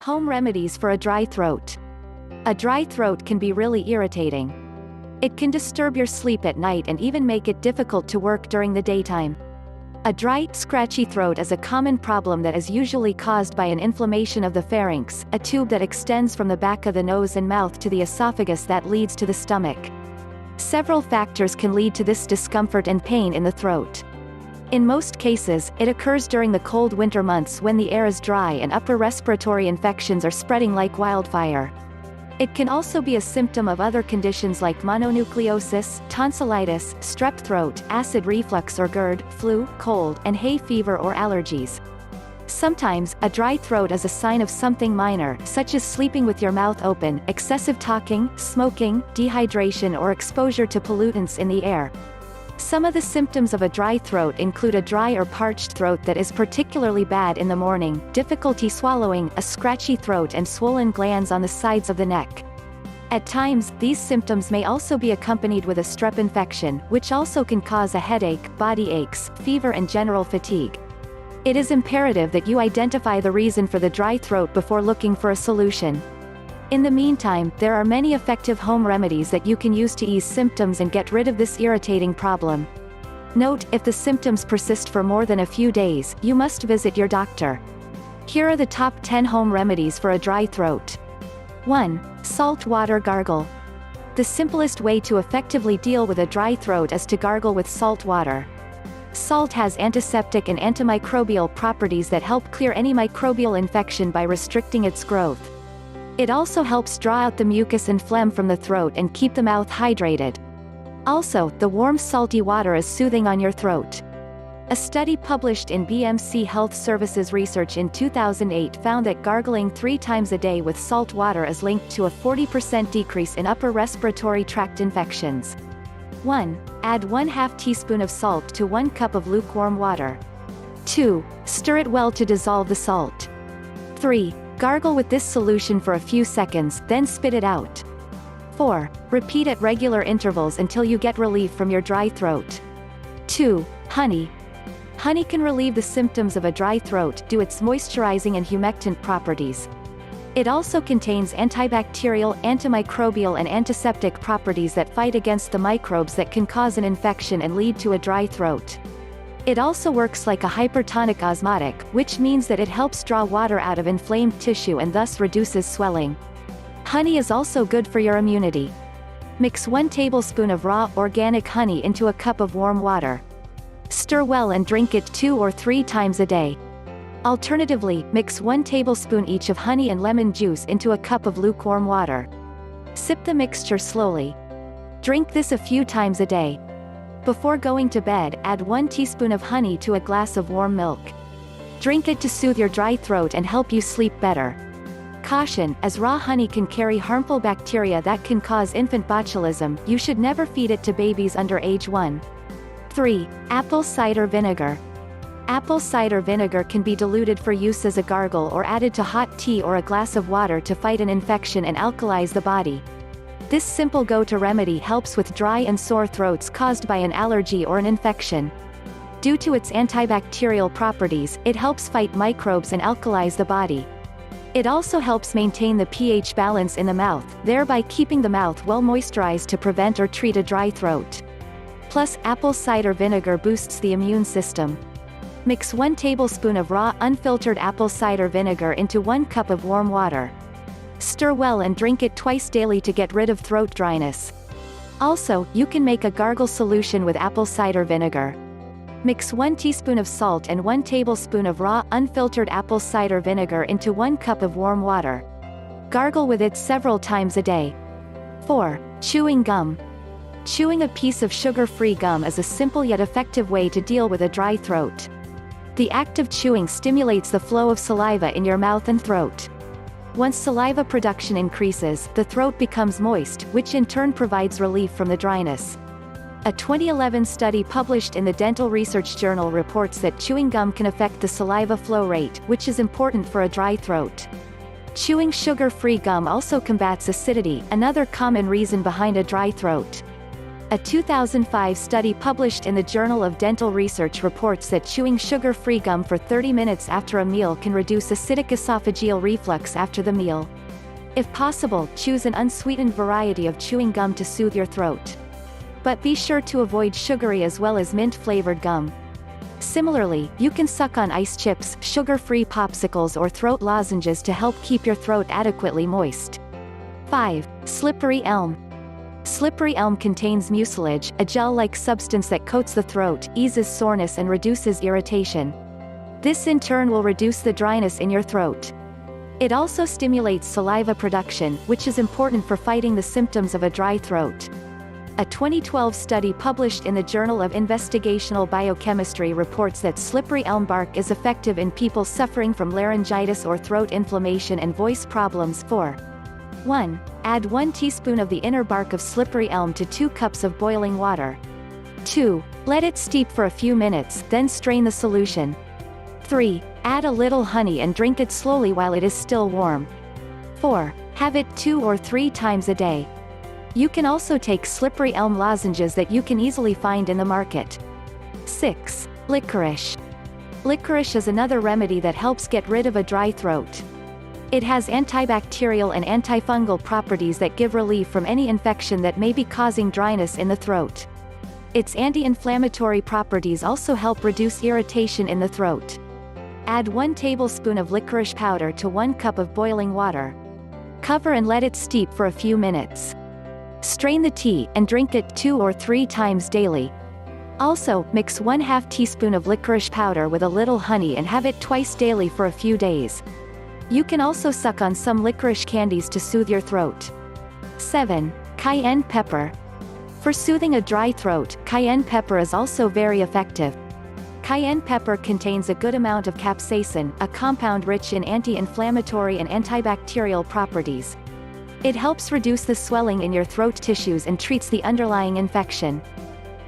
Home remedies for a dry throat. A dry throat can be really irritating. It can disturb your sleep at night and even make it difficult to work during the daytime. A dry, scratchy throat is a common problem that is usually caused by an inflammation of the pharynx, a tube that extends from the back of the nose and mouth to the esophagus that leads to the stomach. Several factors can lead to this discomfort and pain in the throat. In most cases, it occurs during the cold winter months when the air is dry and upper respiratory infections are spreading like wildfire. It can also be a symptom of other conditions like mononucleosis, tonsillitis, strep throat, acid reflux or GERD, flu, cold, and hay fever or allergies. Sometimes, a dry throat is a sign of something minor, such as sleeping with your mouth open, excessive talking, smoking, dehydration or exposure to pollutants in the air. Some of the symptoms of a dry throat include a dry or parched throat that is particularly bad in the morning, difficulty swallowing, a scratchy throat and swollen glands on the sides of the neck. At times, these symptoms may also be accompanied with a strep infection, which also can cause a headache, body aches, fever and general fatigue. It is imperative that you identify the reason for the dry throat before looking for a solution. In the meantime, there are many effective home remedies that you can use to ease symptoms and get rid of this irritating problem. Note, if the symptoms persist for more than a few days, you must visit your doctor. Here are the top 10 home remedies for a dry throat. 1. Salt water gargle. The simplest way to effectively deal with a dry throat is to gargle with salt water. Salt has antiseptic and antimicrobial properties that help clear any microbial infection by restricting its growth. It also helps draw out the mucus and phlegm from the throat and keep the mouth hydrated. Also, the warm salty water is soothing on your throat. A study published in BMC Health Services Research in 2008 found that gargling 3 times a day with salt water is linked to a 40% decrease in upper respiratory tract infections. 1. Add 1/2 teaspoon of salt to 1 cup of lukewarm water. 2. Stir it well to dissolve the salt. 3. Gargle with this solution for a few seconds, then spit it out. 4. Repeat at regular intervals until you get relief from your dry throat. 2. Honey. Honey can relieve the symptoms of a dry throat due to its moisturizing and humectant properties. It also contains antibacterial, antimicrobial and antiseptic properties that fight against the microbes that can cause an infection and lead to a dry throat. It also works like a hypertonic osmotic, which means that it helps draw water out of inflamed tissue and thus reduces swelling. Honey is also good for your immunity. Mix 1 tablespoon of raw, organic honey into a cup of warm water. Stir well and drink it 2 or 3 times a day. Alternatively, mix 1 tablespoon each of honey and lemon juice into a cup of lukewarm water. Sip the mixture slowly. Drink this a few times a day. Before going to bed, add 1 teaspoon of honey to a glass of warm milk. Drink it to soothe your dry throat and help you sleep better. Caution, as raw honey can carry harmful bacteria that can cause infant botulism, you should never feed it to babies under age 1. 3. Apple cider vinegar. Apple cider vinegar can be diluted for use as a gargle or added to hot tea or a glass of water to fight an infection and alkalize the body. This simple go-to remedy helps with dry and sore throats caused by an allergy or an infection. Due to its antibacterial properties, it helps fight microbes and alkalize the body. It also helps maintain the pH balance in the mouth, thereby keeping the mouth well moisturized to prevent or treat a dry throat. Plus, apple cider vinegar boosts the immune system. Mix 1 tablespoon of raw, unfiltered apple cider vinegar into 1 cup of warm water. Stir well and drink it twice daily to get rid of throat dryness. Also, you can make a gargle solution with apple cider vinegar. Mix 1 teaspoon of salt and 1 tablespoon of raw, unfiltered apple cider vinegar into 1 cup of warm water. Gargle with it several times a day. 4. Chewing gum. Chewing a piece of sugar-free gum is a simple yet effective way to deal with a dry throat. The act of chewing stimulates the flow of saliva in your mouth and throat. Once saliva production increases, the throat becomes moist, which in turn provides relief from the dryness. A 2011 study published in the Dental Research Journal reports that chewing gum can affect the saliva flow rate, which is important for a dry throat. Chewing sugar-free gum also combats acidity, another common reason behind a dry throat. A 2005 study published in the Journal of Dental Research reports that chewing sugar-free gum for 30 minutes after a meal can reduce acidic esophageal reflux after the meal. If possible, choose an unsweetened variety of chewing gum to soothe your throat. But be sure to avoid sugary as well as mint-flavored gum. Similarly, you can suck on ice chips, sugar-free popsicles or throat lozenges to help keep your throat adequately moist. 5. Slippery elm. Slippery elm contains mucilage, a gel-like substance that coats the throat, eases soreness and reduces irritation. This in turn will reduce the dryness in your throat. It also stimulates saliva production, which is important for fighting the symptoms of a dry throat. A 2012 study published in the Journal of Investigational Biochemistry reports that slippery elm bark is effective in people suffering from laryngitis or throat inflammation and voice problems. 1. Add 1 teaspoon of the inner bark of slippery elm to 2 cups of boiling water. 2. Let it steep for a few minutes, then strain the solution. 3. Add a little honey and drink it slowly while it is still warm. 4. Have it 2 or 3 times a day. You can also take slippery elm lozenges that you can easily find in the market. 6. Licorice. Licorice is another remedy that helps get rid of a dry throat. It has antibacterial and antifungal properties that give relief from any infection that may be causing dryness in the throat. Its anti-inflammatory properties also help reduce irritation in the throat. Add 1 tablespoon of licorice powder to 1 cup of boiling water. Cover and let it steep for a few minutes. Strain the tea, and drink it 2 or 3 times daily. Also, mix 1/2 teaspoon of licorice powder with a little honey and have it twice daily for a few days. You can also suck on some licorice candies to soothe your throat. 7. Cayenne pepper. For soothing a dry throat, cayenne pepper is also very effective. Cayenne pepper contains a good amount of capsaicin, a compound rich in anti-inflammatory and antibacterial properties. It helps reduce the swelling in your throat tissues and treats the underlying infection.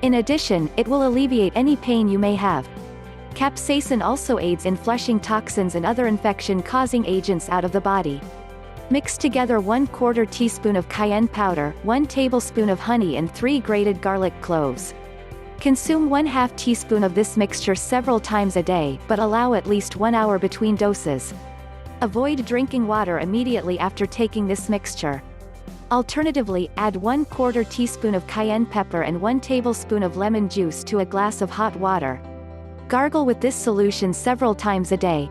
In addition, it will alleviate any pain you may have. Capsaicin also aids in flushing toxins and other infection-causing agents out of the body. Mix together 1/4 teaspoon of cayenne powder, 1 tablespoon of honey and 3 grated garlic cloves. Consume 1/2 teaspoon of this mixture several times a day, but allow at least 1 hour between doses. Avoid drinking water immediately after taking this mixture. Alternatively, add 1/4 teaspoon of cayenne pepper and 1 tablespoon of lemon juice to a glass of hot water. Gargle with this solution several times a day.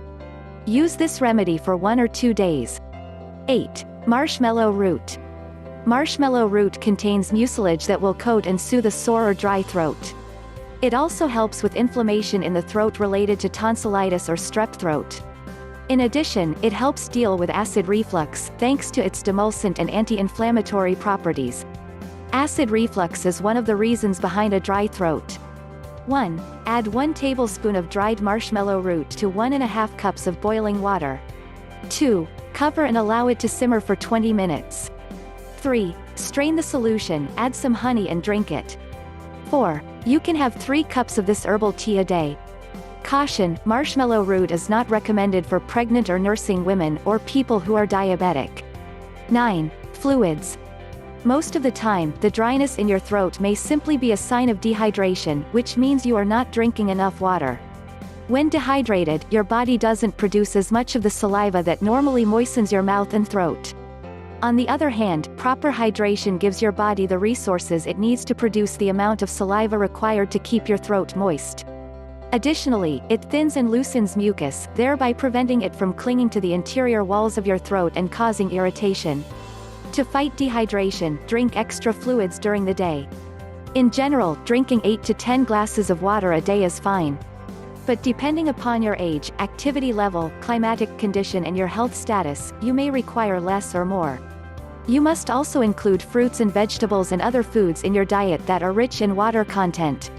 Use this remedy for 1 or 2 days. 8. Marshmallow root. Marshmallow root contains mucilage that will coat and soothe a sore or dry throat. It also helps with inflammation in the throat related to tonsillitis or strep throat. In addition, it helps deal with acid reflux, thanks to its demulcent and anti-inflammatory properties. Acid reflux is one of the reasons behind a dry throat. 1. Add 1 tablespoon of dried marshmallow root to 1½ cups of boiling water. 2. Cover and allow it to simmer for 20 minutes. 3. Strain the solution, add some honey and drink it. 4. You can have 3 cups of this herbal tea a day. Caution: marshmallow root is not recommended for pregnant or nursing women, or people who are diabetic. 9. Fluids. Most of the time, the dryness in your throat may simply be a sign of dehydration, which means you are not drinking enough water. When dehydrated, your body doesn't produce as much of the saliva that normally moistens your mouth and throat. On the other hand, proper hydration gives your body the resources it needs to produce the amount of saliva required to keep your throat moist. Additionally, it thins and loosens mucus, thereby preventing it from clinging to the interior walls of your throat and causing irritation. To fight dehydration, drink extra fluids during the day. In general, drinking 8 to 10 glasses of water a day is fine. But depending upon your age, activity level, climatic condition and your health status, you may require less or more. You must also include fruits and vegetables and other foods in your diet that are rich in water content.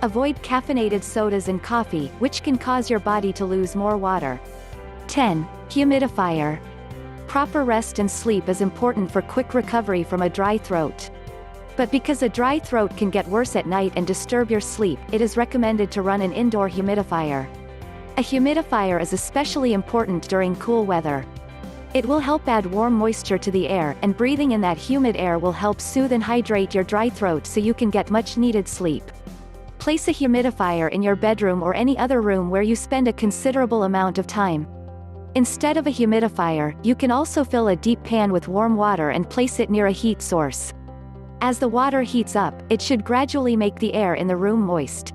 Avoid caffeinated sodas and coffee, which can cause your body to lose more water. 10. Humidifier. Proper rest and sleep is important for quick recovery from a dry throat. But because a dry throat can get worse at night and disturb your sleep, it is recommended to run an indoor humidifier. A humidifier is especially important during cool weather. It will help add warm moisture to the air, and breathing in that humid air will help soothe and hydrate your dry throat so you can get much needed sleep. Place a humidifier in your bedroom or any other room where you spend a considerable amount of time. Instead of a humidifier, you can also fill a deep pan with warm water and place it near a heat source. As the water heats up, it should gradually make the air in the room moist.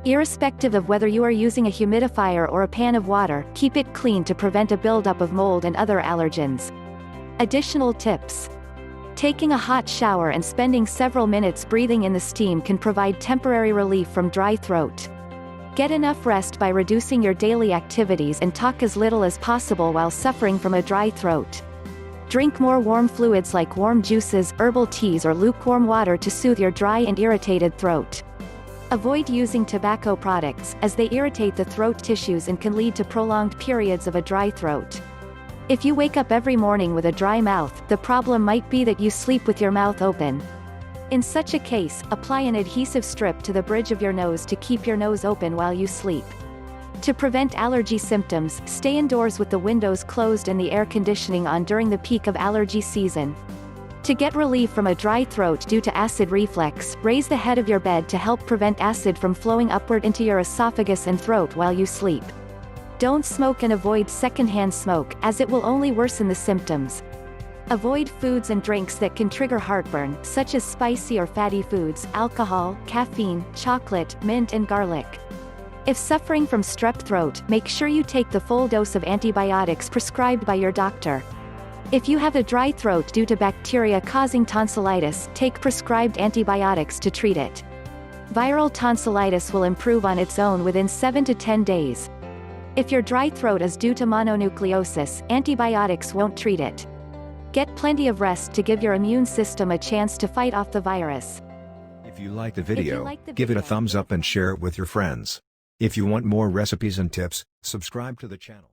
Irrespective of whether you are using a humidifier or a pan of water, keep it clean to prevent a buildup of mold and other allergens. Additional tips. Taking a hot shower and spending several minutes breathing in the steam can provide temporary relief from dry throat. Get enough rest by reducing your daily activities and talk as little as possible while suffering from a dry throat. Drink more warm fluids like warm juices, herbal teas or lukewarm water to soothe your dry and irritated throat. Avoid using tobacco products, as they irritate the throat tissues and can lead to prolonged periods of a dry throat. If you wake up every morning with a dry mouth, the problem might be that you sleep with your mouth open. In such a case, apply an adhesive strip to the bridge of your nose to keep your nose open while you sleep. To prevent allergy symptoms, stay indoors with the windows closed and the air conditioning on during the peak of allergy season. To get relief from a dry throat due to acid reflux, raise the head of your bed to help prevent acid from flowing upward into your esophagus and throat while you sleep. Don't smoke and avoid secondhand smoke, as it will only worsen the symptoms. Avoid foods and drinks that can trigger heartburn, such as spicy or fatty foods, alcohol, caffeine, chocolate, mint and garlic. If suffering from strep throat, make sure you take the full dose of antibiotics prescribed by your doctor. If you have a dry throat due to bacteria causing tonsillitis, take prescribed antibiotics to treat it. Viral tonsillitis will improve on its own within 7 to 10 days. If your dry throat is due to mononucleosis, antibiotics won't treat it. Get plenty of rest to give your immune system a chance to fight off the virus. If you like the video, give it a thumbs up and share it with your friends. If you want more recipes and tips, subscribe to the channel.